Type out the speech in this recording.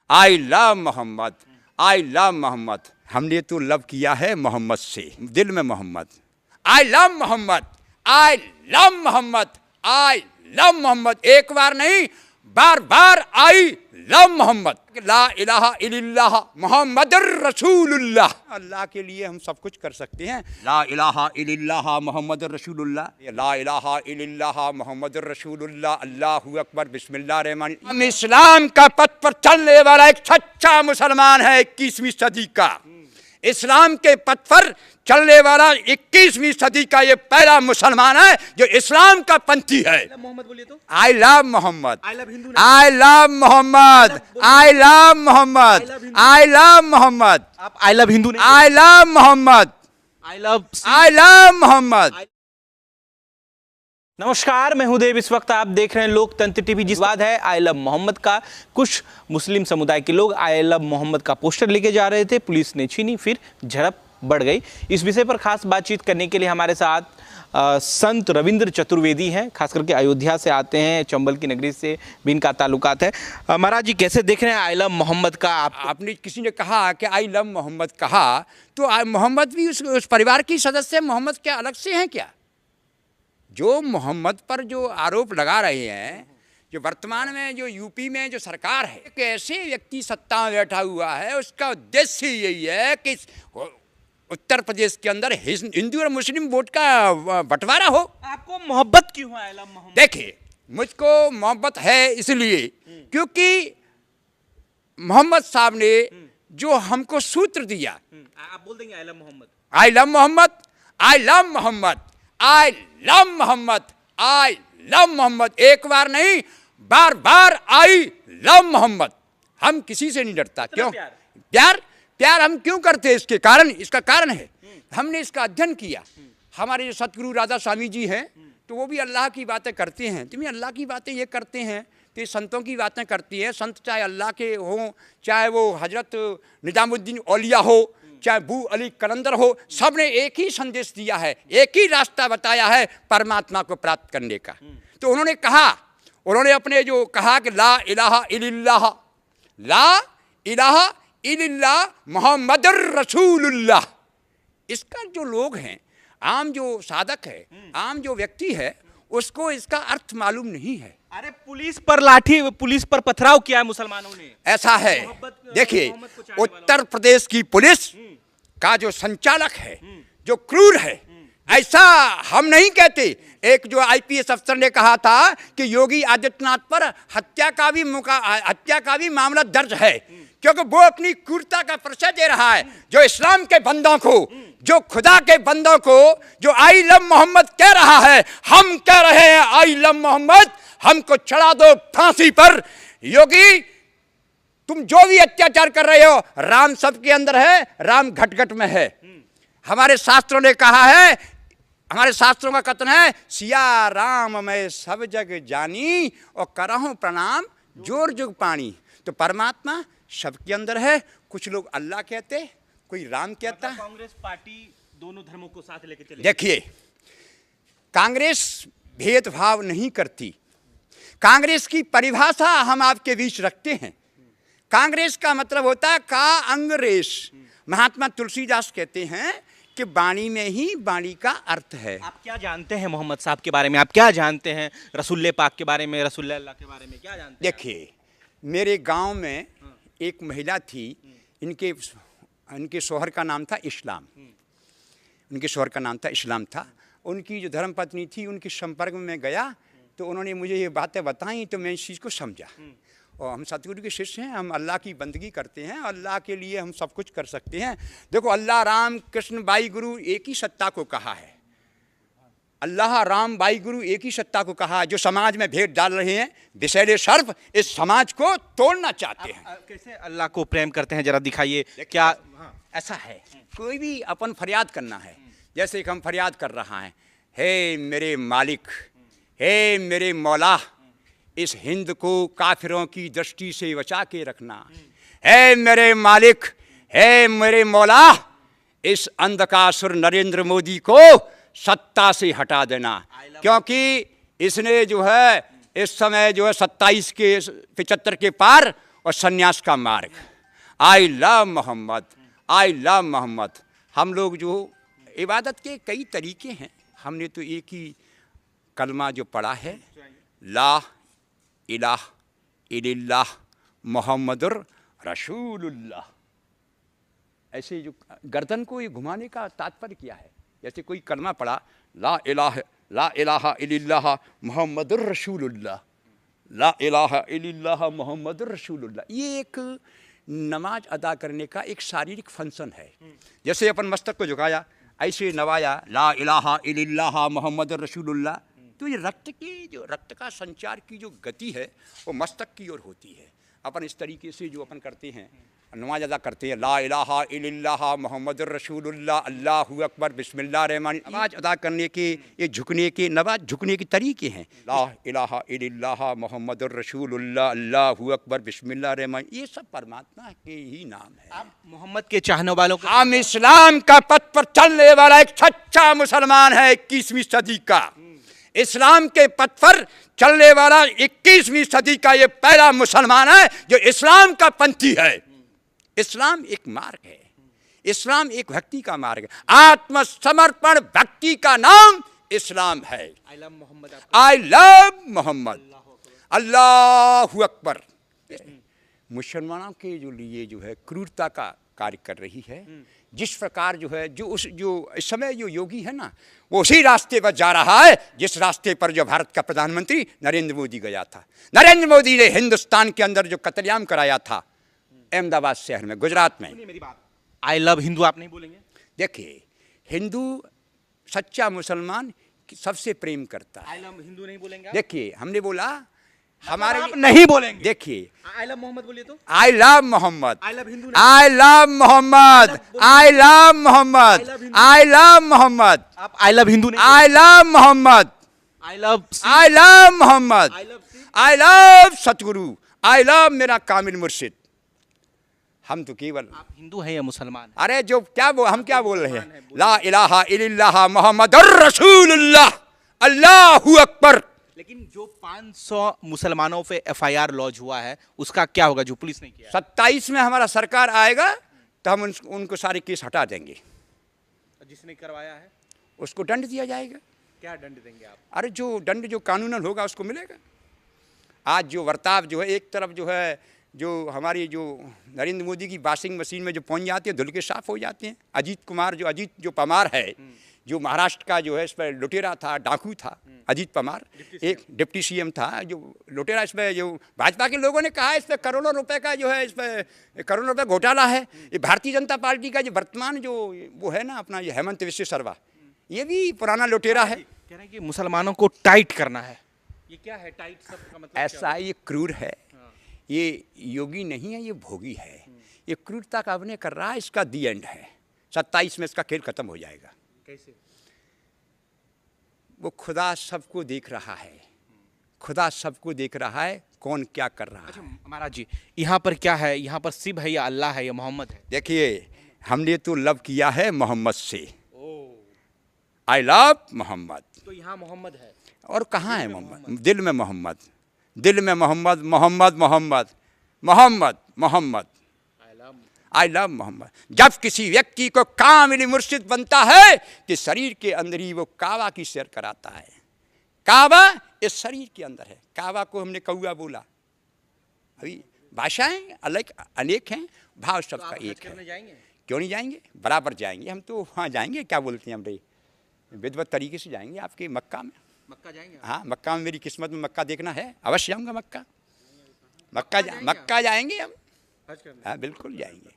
I love Mohammad, I love Mohammad. हमने तो love किया है मोहम्मद से, दिल में Mohammad. I love Mohammad, I love Mohammad, I love Mohammad. एक बार नहीं, बार बार आई लव मोहम्मद। ला इलाहा इल्लल्लाह मुहम्मदुर रसूलुल्लाह। अल्लाह के लिए हम सब कुछ कर सकते हैं। ला इलाहा इल्लल्लाह मुहम्मदुर रसूलुल्लाह, ला इलाहा इल्लल्लाह मुहम्मदुर रसूलुल्लाह, अल्लाहु अकबर, बिस्मिल्लाह रहमान। हम इस्लाम का पथ पर चलने वाला एक सच्चा मुसलमान है 21वीं सदी का। इस्लाम के पथ पर चलने वाला 21वीं सदी का ये पहला मुसलमान है जो इस्लाम का पंथी है। मोहम्मद बोलिए तो। I love Mohammad, I love Hindu, I love Mohammad, I love Mohammad, I love Mohammad. आप आई लव हिंदू नहीं, I love Mohammad, I love. I love Mohammad. नमस्कार, मैं हूं देव। इस वक्त आप देख रहे हैं लोकतंत्र टीवी। जिस बात है आई लव मोहम्मद का, कुछ मुस्लिम समुदाय के लोग आई लव मोहम्मद का पोस्टर लेके जा रहे थे, पुलिस ने छीनी, फिर झड़प बढ़ गई। इस विषय पर खास बातचीत करने के लिए हमारे साथ संत रविंद्र चतुर्वेदी हैं, खास करके अयोध्या से आते हैं, चंबल की नगरी से भी इनका ताल्लुकात है। महाराज जी, कैसे देख रहे हैं आई लव मोहम्मद का? आपने किसी ने कहा कि आई लव मोहम्मद कहा, तो मोहम्मद भी उस परिवार की सदस्य, मोहम्मद क्या अलग से हैं क्या? जो मोहम्मद पर जो आरोप लगा रहे हैं, जो वर्तमान में जो यूपी में जो सरकार है, एक ऐसे व्यक्ति सत्ता में बैठा हुआ है, उसका उद्देश्य यही है कि उत्तर प्रदेश के अंदर हिंदू और मुस्लिम वोट का बंटवारा हो। आपको मोहब्बत क्यों है आई लव मोहम्मद? देखिए, मुझको मोहब्बत है इसलिए क्योंकि मोहम्मद साहब ने जो हमको सूत्र दिया। आप बोल देंगे I love Mohammad, I love Mohammad, I love Mohammad, I love Mohammad, I love Mohammad. एक बार नहीं, बार बार आई लव मोहम्मद। हम किसी से नहीं डरता। क्यों प्यार? प्यार हम क्यों करते हैं? इसका कारण है, हमने इसका अध्ययन किया। हमारे जो सतगुरु राधा स्वामी जी हैं, तो वो भी अल्लाह की बातें करते हैं। तुम्हें अल्लाह की बातें ये करते हैं, तो ये संतों की बातें करती हैं। संत चाहे अल्लाह के हों, चाहे वो हजरत निजामुद्दीन औलिया हो, चाहे बू अली कलंदर हो, सब ने एक ही संदेश दिया है, एक ही रास्ता बताया है परमात्मा को प्राप्त करने का। तो उन्होंने अपने जो कहा कि ला इलाहा इल्लल्लाह, ला इलाहा इल्लल्लाह मुहम्मदुर रसूलुल्लाह। इसका जो लोग हैं, आम जो साधक है, आम जो व्यक्ति है, उसको इसका अर्थ मालूम नहीं है। अरे पुलिस पर पथराव किया है मुसलमानों ने, ऐसा है। देखिए, उत्तर प्रदेश की पुलिस का जो संचालक है, जो क्रूर है, ऐसा हम नहीं कहते। एक जो आईपीएस अफसर ने कहा था कि योगी आदित्यनाथ पर हत्या का भी मामला दर्ज है, क्योंकि वो अपनी क्रूरता का परिचय दे रहा है। जो इस्लाम के बंदों को, जो खुदा के बंदों को जो आई लव मोहम्मद कह रहा है, हम कह रहे हैं आई लव मोहम्मद, हमको चढ़ा दो फांसी पर। योगी, तुम जो भी अत्याचार कर रहे हो, राम सबके अंदर है, राम घट घट में है। हमारे शास्त्रों ने कहा है, हमारे शास्त्रों का कथन है, सिया राम मैं सब जग जानी और करहूं प्रणाम जोर जुग पानी। तो परमात्मा सबके अंदर है। कुछ लोग अल्लाह कहते, कोई राम कहता है। कांग्रेस पार्टी दोनों धर्मों को साथ लेके चले। देखिए, कांग्रेस भेदभाव नहीं करती। कांग्रेस की परिभाषा हम आपके बीच रखते हैं। कांग्रेस का मतलब होता है का अंग्रेस। महात्मा तुलसीदास कहते हैं कि वाणी में ही वाणी का अर्थ है। आप क्या जानते हैं मोहम्मद साहब के बारे में? आप क्या जानते हैं रसूल पाक के बारे में, रसूल अल्लाह के बारे में क्या जानते हैं? देखिए, मेरे गांव में एक महिला थी, इनके शौहर का नाम था इस्लाम। उनके शौहर का नाम था इस्लाम था। उनकी जो धर्मपत्नी थी, उनके संपर्क में मैं गया, तो उन्होंने मुझे ये बातें बताई, तो मैं इस चीज़ को समझा। और हम सतगुरु के शिष्य हैं, हम अल्लाह की बंदगी करते हैं, अल्लाह के लिए हम सब कुछ कर सकते हैं। देखो, अल्लाह, राम, कृष्ण, बाई गुरु एक ही सत्ता को कहा है। अल्लाह, राम, बाई गुरु एक ही सत्ता को कहा है। जो समाज में भेद डाल रहे हैं विषैले सर्प, इस समाज को तोड़ना चाहते हैं। कैसे अल्लाह को प्रेम करते हैं, जरा दिखाइए। क्या ऐसा है? कोई भी अपन फरियाद करना है, जैसे कि हम फरियाद कर रहा है, हे मेरे मालिक, हे मेरे मौला, इस हिंद को काफिरों की दृष्टि से बचा के रखना। हे मेरे मालिक, हे मेरे मौला, इस अंधकासुर नरेंद्र मोदी को सत्ता से हटा देना, क्योंकि इसने जो है इस समय जो है 27 के 75 के पार और सन्यास का मार्ग। I love Mohammad, I love Mohammad. हम लोग जो इबादत के कई तरीके हैं, हमने तो एक ही कलमा जो पढ़ा है, ला इलाह इल्लल्लाह मोहम्मदुर रसूलुल्लाह। ऐसे जो गर्दन को ये घुमाने का तात्पर्य क्या है? जैसे कोई कलमा पढ़ा, ला इलाहा इल्लल्लाह मोहम्मदुर रसूलुल्लाह, ला इलाहा इल्लल्लाह मोहम्मदुर रसूलुल्लाह। ये एक नमाज अदा करने का एक शारीरिक फंक्शन है। जैसे अपन मस्तक को झुकाया, ऐसे नवाया, ला इलाहा इल्लल्लाह मोहम्मदुर रसूलुल्लाह, तो ये रक्त का संचार की जो गति है वो मस्तक की ओर होती है। अपन इस तरीके से जो अपन करते हैं, नमाज अदा करते हैं, ला इलाहा इल्लल्लाह मोहम्मदुर रसूलुल्लाह, अल्लाहु अकबर, बिस्मिल्लाह रहमान। नमाज अदा करने के, ये झुकने के, नमाज झुकने के तरीके हैं। ला इलाहा इल्लल्लाह मोहम्मदुर रसूलुल्लाह, अल्लाहु अकबर, बिस्मिल्लाह रहमान। ये सब परमात्मा के ही नाम है। आप मोहम्मद के चाहने वालों को, हम इस्लाम का पथ पर चलने वाला एक सच्चा मुसलमान है 21वीं सदी का। इस्लाम के पथ पर चलने वाला 21वीं सदी का ये पहला मुसलमान है जो इस्लाम का पंथी है। इस्लाम एक मार्ग है, इस्लाम एक भक्ति का मार्ग है। आत्मसमर्पण भक्ति का नाम इस्लाम है। I love Mohammad, I love Mohammad, अल्लाहु अकबर। मुसलमानों के जो लिए जो है क्रूरता का कार्य कर रही है। जिस प्रकार जो है, जो इस समय जो योगी है ना, वो उसी रास्ते पर जा रहा है जिस रास्ते पर जो भारत का प्रधानमंत्री नरेंद्र मोदी गया था। नरेंद्र मोदी ने हिंदुस्तान के अंदर जो कत्लेआम कराया था अहमदाबाद शहर में, गुजरात में। मेरी बात, आई लव हिंदू आप नहीं बोलेंगे? देखिए, हिंदू सच्चा मुसलमान सबसे प्रेम करता है। आई लव हिंदू नहीं बोलेंगे? देखिए, हमने बोला हमारे आप नहीं बोलेंगे। देखिए, आई लव मोहम्मद बोलिए तो। I love Mohammad, I love Hindu, I love Mohammad, I love Mohammad, I love Mohammad. आप आई लव हिंदू नहीं? I love Mohammad, I love, I love Mohammad, I love, I love Satguru, I love मेरा कामिल मुर्शिद। हम तो केवल, आप हिंदू हैं या मुसलमान हैं? अरे जो क्या हम क्या बोल रहे हैं, ला इलाहा इल्लल्लाह मोहम्मदुर रसूलुल्लाह, अल्लाहु अकबर। लेकिन जो 500 मुसलमानों पे FIR लॉन्च हुआ है उसका क्या होगा जो पुलिस ने किया? 27 में हमारा सरकार आएगा तो हम उनको सारे केस हटा देंगे। जिसने करवाया है उसको दंड दिया जाएगा। क्या दंड देंगे आप? अरे जो दंड जो कानूनन होगा उसको मिलेगा। आज जो बर्ताव जो है, एक तरफ जो है, जो हमारी जो नरेंद्र मोदी की वॉशिंग मशीन में जो पहुंच जाती है, धुल के साफ हो जाते हैं। अजीत जो पवार है, जो महाराष्ट्र का जो है, इस पर लुटेरा था, डाकू था अजीत पवार, एक डिप्टी CM था जो लुटेरा। इस पर जो भाजपा के लोगों ने कहा इस पर करोड़ों रुपए का जो है, इस पर करोड़ों रुपए घोटाला है। ये भारतीय जनता पार्टी का जो वर्तमान जो वो है ना अपना, ये हेमंत विश्व शर्मा, ये भी पुराना लुटेरा है। कह रहे हैं कि मुसलमानों को टाइट करना है। ये क्या है टाइट शब्द का मतलब? ऐसा ये क्रूर है, ये योगी नहीं है, ये भोगी है। ये क्रूरता का अभिनय कर रहा है, इसका दी एंड है। 27 में इसका खेल खत्म हो जाएगा। कैसे? वो खुदा सबको देख रहा है, खुदा सबको देख रहा है कौन क्या कर रहा है। महाराज जी, यहाँ पर क्या है? यहाँ पर शिव है या अल्लाह है या मोहम्मद है? देखिए, हमने तो लव किया है मोहम्मद से। I love Mohammad. तो यहाँ मोहम्मद है और कहाँ है मोहम्मद? दिल में मोहम्मद, दिल में मोहम्मद, मोहम्मद मोहम्मद मोहम्मद मोहम्मद, आई लव मोहम्मद। जब किसी व्यक्ति को कामिल मुर्शिद बनता है कि शरीर के अंदर ही वो काबा की सैर कराता है। काबा इस शरीर के अंदर है। काबा को हमने कौआ बोला। अभी भाषाएं अलग अनेक हैं, भाव सबका एक है। जाएंगे? क्यों नहीं जाएंगे? बराबर जाएंगे। हम तो वहाँ जाएंगे, क्या बोलते हैं, हम भाई विधिवत तरीके से जाएंगे आपके मक्का में। मक्का जाएंगे? हाँ, मक्का में मेरी किस्मत में मक्का देखना है, अवश्य जाऊँगा मक्का। मक्का जाएंगे हम। हाँ, बिल्कुल जाएंगे।